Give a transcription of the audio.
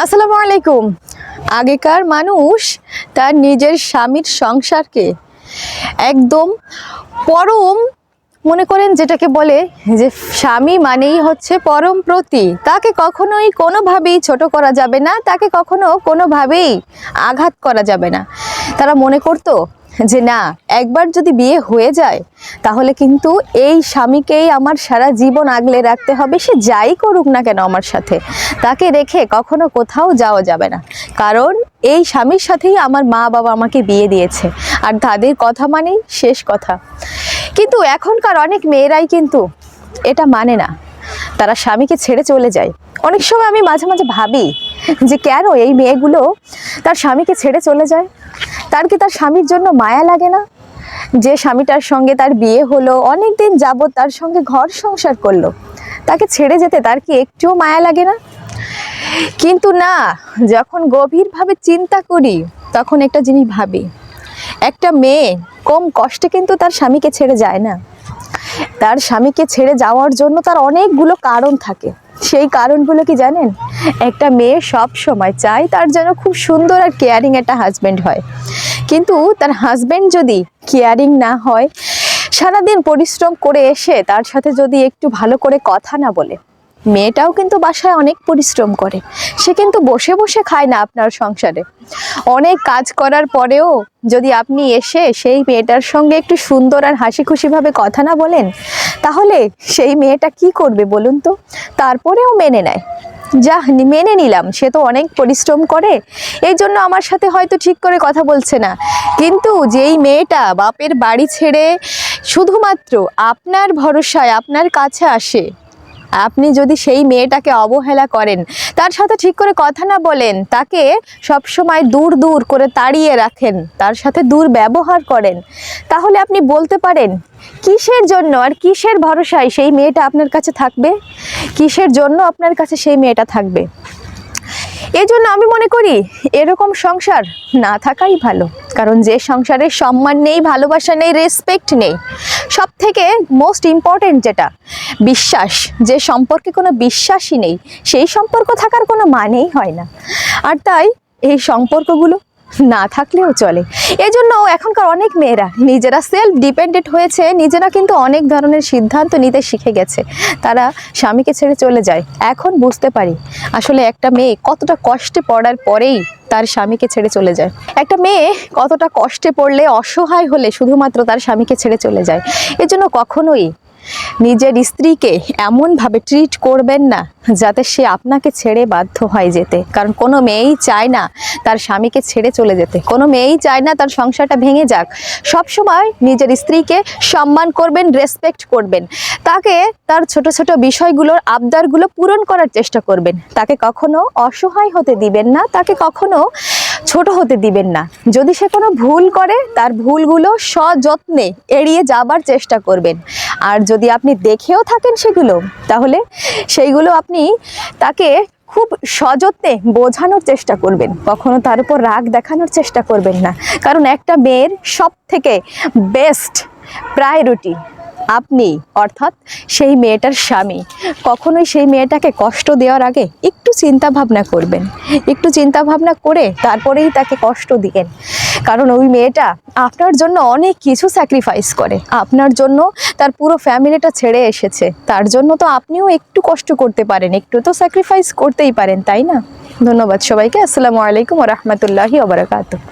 আসসালামু আলাইকুম। আগেকার মানুষ তার নিজের স্বামীর সংসারকে একদম পরম মনে করেন, যেটাকে বলে যে স্বামী মানেই হচ্ছে পরম প্রতি। তাকে কখনোই কোনোভাবেই ছোট করা যাবে না, তাকে কখনো কোনোভাবেই আঘাত করা যাবে না। তারা মনে করতো যে না, একবার যদি বিয়ে হয়ে যায় তাহলে কিন্তু এই স্বামীকেই আমার সারা জীবন আগলে রাখতে হবে, সে যাই করুক না কেন আমার সাথে, তাকে রেখে কখনো কোথাও যাওয়া যাবে না, কারণ এই স্বামীর সাথেই আমার মা বাবা আমাকে বিয়ে দিয়েছে আর তাদের কথা মানেই শেষ কথা। কিন্তু এখনকার অনেক মেয়েরাই কিন্তু এটা মানে না, তারা স্বামীকে ছেড়ে চলে যায়। অনেক সময় আমি মাঝে মাঝে ভাবি যে কেন এই মেয়েগুলো তার স্বামীকে ছেড়ে চলে যায়। তার কি তার স্বামীর জন্য মায়া লাগে না? যে স্বামীটার সঙ্গে তার বিয়ে হলো, অনেক দিন যাবত তার সঙ্গে ঘর সংসার করলো, তাকে ছেড়ে যেতে তার কি একটুও মায়া লাগে না? কিন্তু না, যখন গভীরভাবে চিন্তা করি তখন একটা জিনিস ভাবি, একটা মেয়ে কম কষ্টে কিন্তু তার স্বামীকে ছেড়ে যায় না। তার স্বামীকে ছেড়ে যাওয়ার জন্য তার অনেকগুলো কারণ থাকে। সেই কারণগুলো কি জানেন? একটা মেয়ে সব সময় চায় তার যেন খুব সুন্দর আর কেয়ারিং একটা হাজব্যান্ড হয়, কিন্তু তার হাজব্যান্ড যদি কেয়ারিং না হয়, সারাদিন পরিশ্রম করে এসে তার সাথে যদি একটু ভালো করে কথা না বলে, মেয়েটাও কিন্তু বাসায় অনেক পরিশ্রম করে, সে কিন্তু বসে বসে খায় না আপনার সংসারে। অনেক কাজ করার পরেও যদি আপনি এসে সেই মেয়েটার সঙ্গে একটু সুন্দর আর হাসি খুশিভাবে কথা না বলেন, তাহলে সেই মেয়েটা কি করবে বলুন তো? তারপরেও মেনে নেয়, যা মেনে নিলাম, সে তো অনেক পরিশ্রম করে, এই জন্য আমার সাথে হয়তো ঠিক করে কথা বলছে না। কিন্তু যেই মেয়েটা বাপের বাড়ি ছেড়ে শুধুমাত্র আপনার ভরসায় আপনার কাছে আসে, আপনি যদি সেই মেয়েটাকে অবহেলা করেন, তার সাথে ঠিক করে কথা না বলেন, তাকে সবসময় দূর দূর করে তাড়িয়ে রাখেন, তার সাথে দুর্ব্যবহার করেন, তাহলে আপনি বলতে পারেন কিসের জন্য আর কিসের ভরসায় সেই মেয়েটা আপনার কাছে থাকবে? কিসের জন্য আপনার কাছে সেই মেয়েটা থাকবে? এই জন্য আমি মনে করি এরকম সংসার না থাকাই ভালো। কারণ যে সংসারের সম্মান নেই, ভালোবাসা নেই, রেসপেক্ট নেই, সব থেকে মোস্ট ইম্পর্টেন্ট যেটা বিশ্বাস, যে সম্পর্কে কোনো বিশ্বাসই নেই, সেই সম্পর্ক থাকার কোনো মানেই হয় না। আর তাই এই সম্পর্কগুলো না থাকলেও চলে। এই জন্য এখনকার অনেক মেয়েরা নিজেরা সেলফ ডিপেন্ডেন্ট হয়েছে, নিজেরা কিন্তু অনেক ধরনের সিদ্ধান্ত নিতে শিখে গেছে, তারা স্বামীকে ছেড়ে চলে যায়। এখন বুঝতে পারি আসলে একটা মেয়ে কতটা কষ্টে পড়ার পরেই তার স্বামীকে ছেড়ে চলে যায়। একটা মেয়ে কতটা কষ্টে পড়লে, অসহায় হলে শুধুমাত্র তার স্বামীকে ছেড়ে চলে যায়। এজন্য কখনোই নিজের স্ত্রীকে এমনভাবে ট্রিট করবেন না যাতে সে আপনাকে ছেড়ে বাধ্য হয় যেতে। কারণ কোনো মেয়েই চায় না তার স্বামীকে ছেড়ে চলে যেতে, কোনো মেয়েই চায় না তার সংসারটা ভেঙে যাক। সবসময় নিজের স্ত্রীকে সম্মান করবেন, রেসপেক্ট করবেন, তাকে তার ছোট ছোট বিষয়গুলোর আবদারগুলো পূরণ করার চেষ্টা করবেন, তাকে কখনো অসহায় হতে দিবেন না, তাকে কখনো ছোট হতে দিবেন না। যদি সে কোনো ভুল করে, তার ভুলগুলো সযত্নে এড়িয়ে যাবার চেষ্টা করবেন। আর যদি আপনি দেখেও থাকেন সেগুলো, তাহলে সেইগুলো আপনি তাকে খুব সযত্নে বোঝানোর চেষ্টা করবেন, কখনো তার উপর রাগ দেখানোর চেষ্টা করবেন না। কারণ একটা মেয়ের সব থেকে বেস্ট প্রায়োরিটি আপনি, অর্থাৎ সেই মেয়েটার স্বামী। কখনোই সেই মেয়েটাকে কষ্ট দেওয়ার আগে একটু চিন্তা ভাবনা করবেন, একটু চিন্তা ভাবনা করে তারপরেই তাকে কষ্ট দিবেন। কারণ ওই মেয়েটা আপনার জন্য অনেক কিছু স্যাক্রিফাইস করে, আপনার জন্য তার পুরো ফ্যামিলিটা ছেড়ে এসেছে, তার জন্য তো আপনিও একটু কষ্ট করতে পারেন, একটু তো স্যাক্রিফাইস করতেই পারেন, তাই না? ধন্যবাদ সবাইকে। আসসালামু আলাইকুম ওয়া রাহমাতুল্লাহি ওয়া বারাকাতুহু।